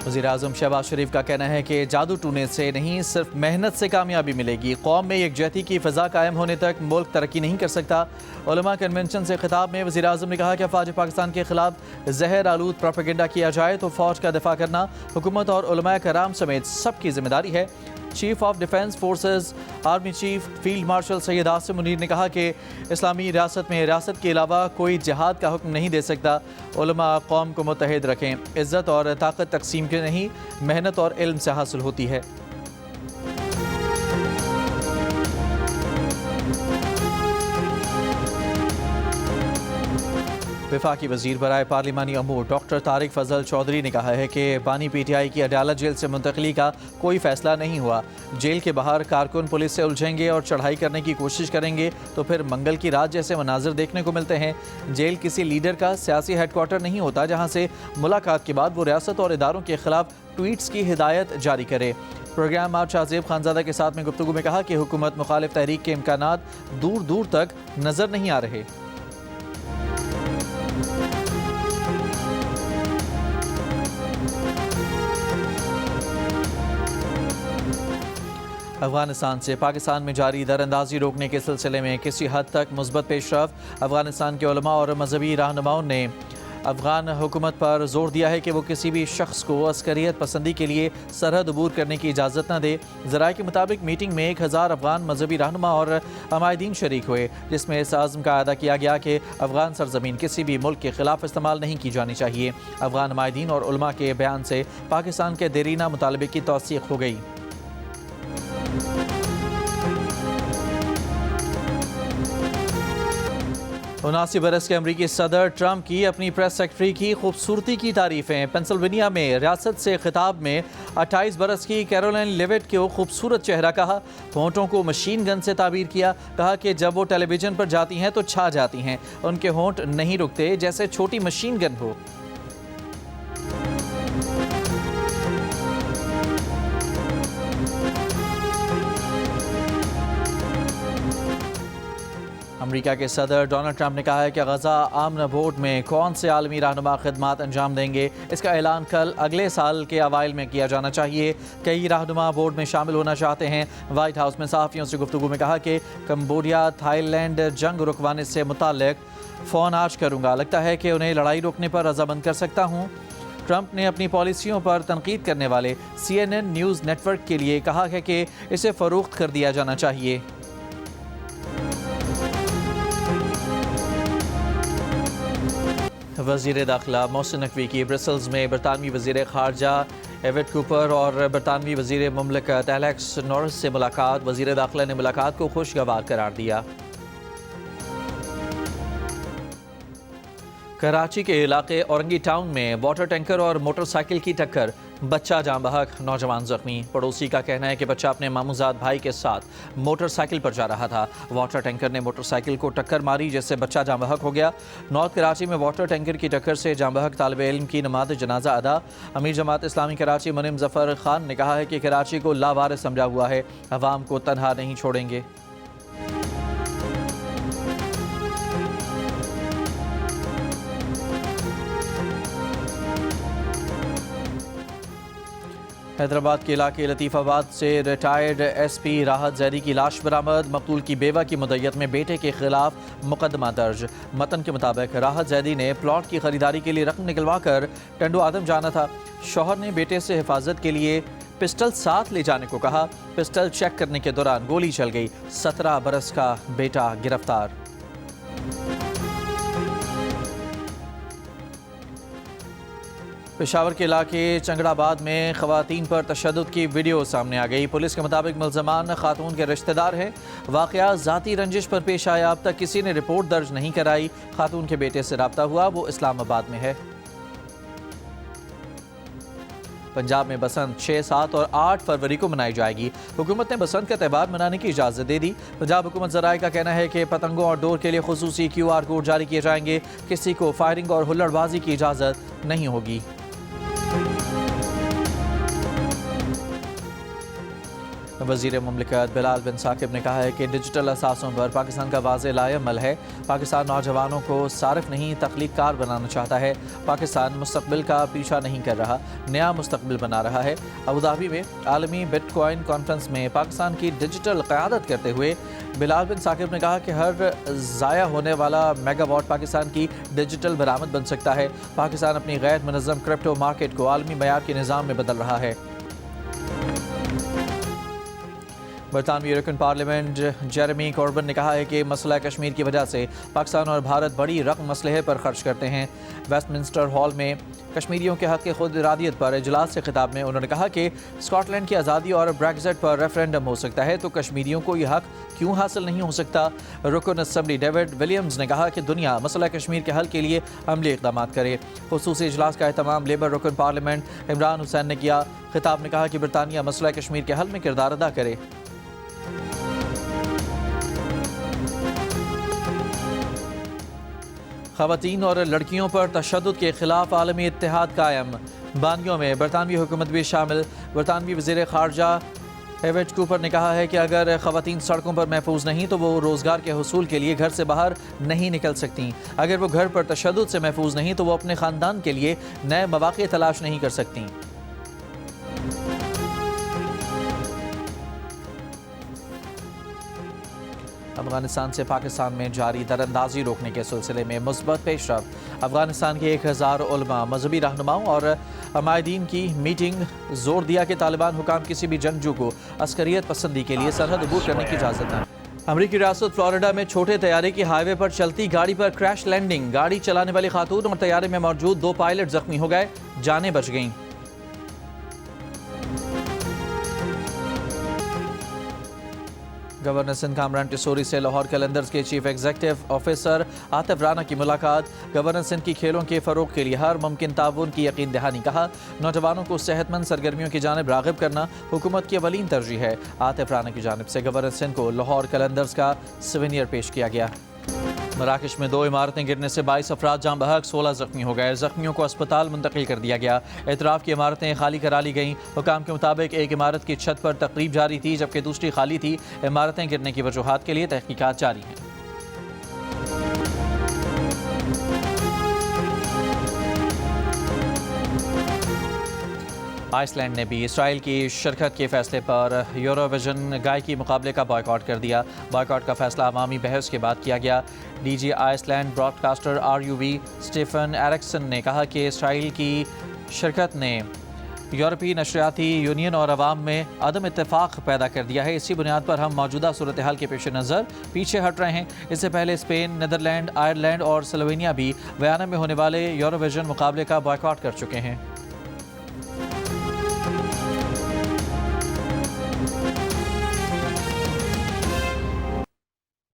वज़ीर-ए-आज़म शहबाज शरीफ का कहना है कि जादू टूने से नहीं, सिर्फ मेहनत से कामयाबी मिलेगी। कौम में यकजहती की फ़ज़ा कायम होने तक मुल्क तरक्की नहीं कर सकता। उलमा कन्वेंशन से खिताब में वज़ीर-ए-आज़म ने कहा कि अफ़वाज पाकिस्तान के खिलाफ ज़हर आलूद प्रोपेगेंडा किया जाए तो फ़ौज का दिफा करना हुकूमत और उलमा कराम समेत सबकी ज़िम्मेदारी है। Chief of defence forces army chief field marshal Syed Asim Munir ने कहा कि इस्लामी रियासत में रियासत के अलावा कोई जिहाद का हुक्म नहीं दे सकता। उलमा कौम को मुत्तहिद रखें। इज़्ज़त और ताकत तकसीम के नहीं, मेहनत और इल्म से हासिल होती है। वफाकी वज़ीर बराए पार्लिमानी अमूर डॉक्टर तारिक फजल चौधरी ने कहा है कि बानी PTI की अदालत जेल से मुंतकली का कोई फैसला नहीं हुआ। जेल के बाहर कारकुन पुलिस से उलझेंगे और चढ़ाई करने की कोशिश करेंगे तो फिर मंगल की रात जैसे मनाजिर देखने को मिलते हैं। जेल किसी लीडर का सियासी हेडक्वार्टर नहीं होता जहाँ से मुलाकात के बाद वो रियासत और इदारों के खिलाफ ट्वीट्स की हिदायत जारी करे। प्रोग्राम आज शाहजेब खानजादा के साथ में गुफ्तगू में कहा कि हुकूमत मुखालिफ तहरीक के इम्कानात दूर दूर तक नज़र नहीं आ रहे। अफगानिस्तान से पाकिस्तान में जारी दरअंदाजी रोकने के सिलसिले में किसी हद तक मुस्बत पेशरफ। अफगानिस्तान के उलमा और मजहबी रहनुमाओं ने अफगान हुकूमत पर जोर दिया है कि वो किसी भी शख्स को अस्करियत पसंदी के लिए सरहद अबूर करने की इजाज़त न दे। ज़राए के मुताबिक मीटिंग में 1000 अफगान मजहबी रहनुमा और अमायदीन शरीक हुए, जिसमें इस आज़म का अदा किया गया कि अफगान सरजमीन किसी भी मुल्क के खिलाफ इस्तेमाल नहीं की जानी चाहिए। अफगान अमायदीन और उलमा के बयान से पाकिस्तान के देरीना मुतालबे की तौसीक़ हो गई। 79 बरस के अमरीकी सदर ट्रंप की अपनी प्रेस सेक्रेटरी की खूबसूरती की तारीफ़ें। पेंसिल्वेनिया में रियासत से खिताब में 28 बरस की कैरोलिन लेविट को खूबसूरत चेहरा कहा। होंठों को मशीन गन से ताबीर किया। कहा कि जब वो टेलीविज़न पर जाती हैं तो छा जाती हैं। उनके होंठ नहीं रुकते, जैसे छोटी मशीन गन हो। अमेरिका के सदर डोनाल्ड ट्रंप ने कहा है कि गजा आमन बोर्ड में कौन से आलमी रहनुमा खिदमात अंजाम देंगे, इसका ऐलान कल अगले साल के अवाइल में किया जाना चाहिए। कई रहनुमा बोर्ड में शामिल होना चाहते हैं। वाइट हाउस में सहाफ़ियों से गुफ्तगू में कहा कि कंबोडिया थाईलैंड जंग रुकवाने से मुताल्लिक फ़ोन आज करूँगा। लगता है कि उन्हें लड़ाई रोकने पर रज़ामंद कर सकता हूँ। ट्रंप ने अपनी पॉलिसियों पर तनकीद करने वाले CNN न्यूज़ नेटवर्क के लिए कहा है कि इसे फ़रोख्त कर दिया जाना चाहिए। वज़ीर दाखिला मोहसिन नकवी की ब्रसल्स में बरतानवी वज़ीर ख़ारजा एविट कूपर और बरतानवी वज़ीर मुमलिकत एलेक्स नॉरिस से मुलाकात। वज़ीर दाखिला ने मुलाकात को खुशगवार करार दिया। कराची के इलाके औरंगी टाउन में वाटर टैंकर और मोटरसाइकिल की टक्कर, बच्चा जाँ बहक, नौजवान जख्मी। पड़ोसी का कहना है कि बच्चा अपने मामूजाद भाई के साथ मोटरसाइकिल पर जा रहा था। वाटर टैंकर ने मोटरसाइकिल को टक्कर मारी, जिससे बच्चा जाँ बहक हो गया। नॉर्थ कराची में वाटर टैंकर की टक्कर से जाँ बहक तालिब इल्म की नमाज जनाजा अदा। अमीर जमात इस्लामी कराची मुनीम ज़फ़र खान ने कहा है कि कराची को लावारिस समझा हुआ है, अवाम को तनहा नहीं छोड़ेंगे। हैदराबाद के इलाके लतीफ़ाबाद से रिटायर्ड SP राहत ज़ैदी की लाश बरामद। मकतूल की बेवा की मुद्दत में बेटे के खिलाफ मुकदमा दर्ज। मतन के मुताबिक राहत ज़ैदी ने प्लॉट की खरीदारी के लिए रकम निकलवा कर टंडो आदम जाना था। शौहर ने बेटे से हिफाजत के लिए पिस्टल साथ ले जाने को कहा। पिस्टल चेक करने के दौरान गोली चल गई। 17 बरस का बेटा गिरफ्तार। पेशावर के इलाके चंगड़ाबाद में ख़वातीन पर तशद्दुद की वीडियो सामने आ गई। पुलिस के मुताबिक मुल्ज़मान खातून के रिश्तेदार हैं। वाक़या ज़ाती रंजिश पर पेश आया। अब तक किसी ने रिपोर्ट दर्ज नहीं कराई। खातून के बेटे से रब्ता हुआ, वो इस्लामाबाद में है। पंजाब में बसंत 6, 7 और 8 फरवरी को मनाई जाएगी। हुकूमत ने बसंत का त्यौहार मनाने की इजाज़त दे दी। पंजाब हुकूमत ज़राए का कहना है कि पतंगों और डोर के लिए खुसूसी QR कोड जारी किए जाएंगे। किसी को फायरिंग और हुल्लड़बाजी की इजाज़त नहीं होगी। وزیر مملکت بلال بن ثاقب نے کہا ہے کہ ڈیجیٹل اثاثوں پر پاکستان کا واضح لائے عمل ہے۔ پاکستان نوجوانوں کو صارف نہیں تخلیق کار بنانا چاہتا ہے۔ پاکستان مستقبل کا پیچھا نہیں کر رہا، نیا مستقبل بنا رہا ہے۔ ابوظہبی میں عالمی بٹ کوائن کانفرنس میں پاکستان کی ڈیجیٹل قیادت کرتے ہوئے بلال بن ثاقب نے کہا کہ ہر ضائع ہونے والا میگا واٹ پاکستان کی ڈیجیٹل برآمد بن سکتا ہے۔ پاکستان اپنی غیر منظم کرپٹو مارکیٹ کو عالمی معیار کے نظام میں بدل رہا ہے۔ برطانوی رکن پارلیمنٹ جیریمی کوربن نے کہا ہے کہ مسئلہ کشمیر کی وجہ سے پاکستان اور بھارت بڑی رقم اسلحے پر خرچ کرتے ہیں۔ ویسٹ منسٹر ہال میں کشمیریوں کے حق خود ارادیت پر اجلاس سے خطاب میں انہوں نے کہا کہ اسکاٹ لینڈ کی آزادی اور بریگزٹ پر ریفرینڈم ہو سکتا ہے تو کشمیریوں کو یہ حق کیوں حاصل نہیں ہو سکتا۔ رکن اسمبلی ڈیوڈ ولیمز نے کہا کہ دنیا مسئلہ کشمیر کے حل کے لیے عملی اقدامات کرے۔ خصوصی اجلاس کا اہتمام لیبر رکن پارلیمنٹ عمران حسین نے کیا۔ خطاب میں کہا کہ برطانیہ مسئلہ کشمیر کے حل میں کردار ادا کرے۔ خواتین اور لڑکیوں پر تشدد کے خلاف عالمی اتحاد قائم، بانیوں میں برطانوی حکومت بھی شامل۔ برطانوی وزیر خارجہ ایوٹ کوپر نے کہا ہے کہ اگر خواتین سڑکوں پر محفوظ نہیں تو وہ روزگار کے حصول کے لیے گھر سے باہر نہیں نکل سکتی۔ اگر وہ گھر پر تشدد سے محفوظ نہیں تو وہ اپنے خاندان کے لیے نئے مواقع تلاش نہیں کر سکتی۔ افغانستان سے پاکستان میں جاری دراندازی روکنے کے سلسلے میں مثبت پیش رفت۔ افغانستان کے 1000 علماء، مذہبی رہنماؤں اور عمائدین کی میٹنگ زور دیا کہ طالبان حکام کسی بھی جنگجو کو عسکریت پسندی کے لیے سرحد عبور کرنے کی اجازت نہ۔ امریکی ریاست فلوریڈا میں چھوٹے طیارے کی ہائی وے پر چلتی گاڑی پر کریش لینڈنگ، گاڑی چلانے والی خاتون اور طیارے میں موجود 2 پائلٹ زخمی ہو گئے، جانیں بچ گئیں۔ گورنر سندھ کامران ٹیسوری سے لاہور قلندرز کے chief executive officer Atif Rana کی ملاقات۔ گورنر سندھ کی کھیلوں کے فروغ کے لیے ہر ممکن تعاون کی یقین دہانی، کہا نوجوانوں کو صحت مند سرگرمیوں کی جانب راغب کرنا حکومت کی اولین ترجیح ہے۔ عاطف رانا کی جانب سے گورنر سندھ کو لاہور قلندرز کا سوینئر پیش کیا گیا۔ مراکش میں 2 عمارتیں گرنے سے 22 افراد جاں بحق، 16 زخمی ہو گئے۔ زخمیوں کو اسپتال منتقل کر دیا گیا۔ اطراف کی عمارتیں خالی کرا لی گئیں۔ حکام کے مطابق ایک عمارت کی چھت پر تقریب جاری تھی جبکہ دوسری خالی تھی۔ عمارتیں گرنے کی وجوہات کے لیے تحقیقات جاری ہیں۔ آئس لینڈ نے بھی اسرائیل کی شرکت کے فیصلے پر یورو ویژن گائیکی مقابلے کا بائیکاٹ کر دیا۔ بائیکاٹ کا فیصلہ عوامی بحث کے بعد کیا گیا۔ D G Iceland broadcaster RUV اسٹیفن ایرکسن نے کہا کہ اسرائیل کی شرکت نے یورپی نشریاتی یونین اور عوام میں عدم اتفاق پیدا کر دیا ہے۔ اسی بنیاد پر ہم موجودہ صورتحال کے پیش نظر پیچھے ہٹ رہے ہیں۔ اس سے پہلے اسپین، نیدرلینڈ، آئرلینڈ اور سلوینیا بھی ویانا میں ہونے والے یورو ویژن مقابلے کا بائیکاٹ کر چکے ہیں۔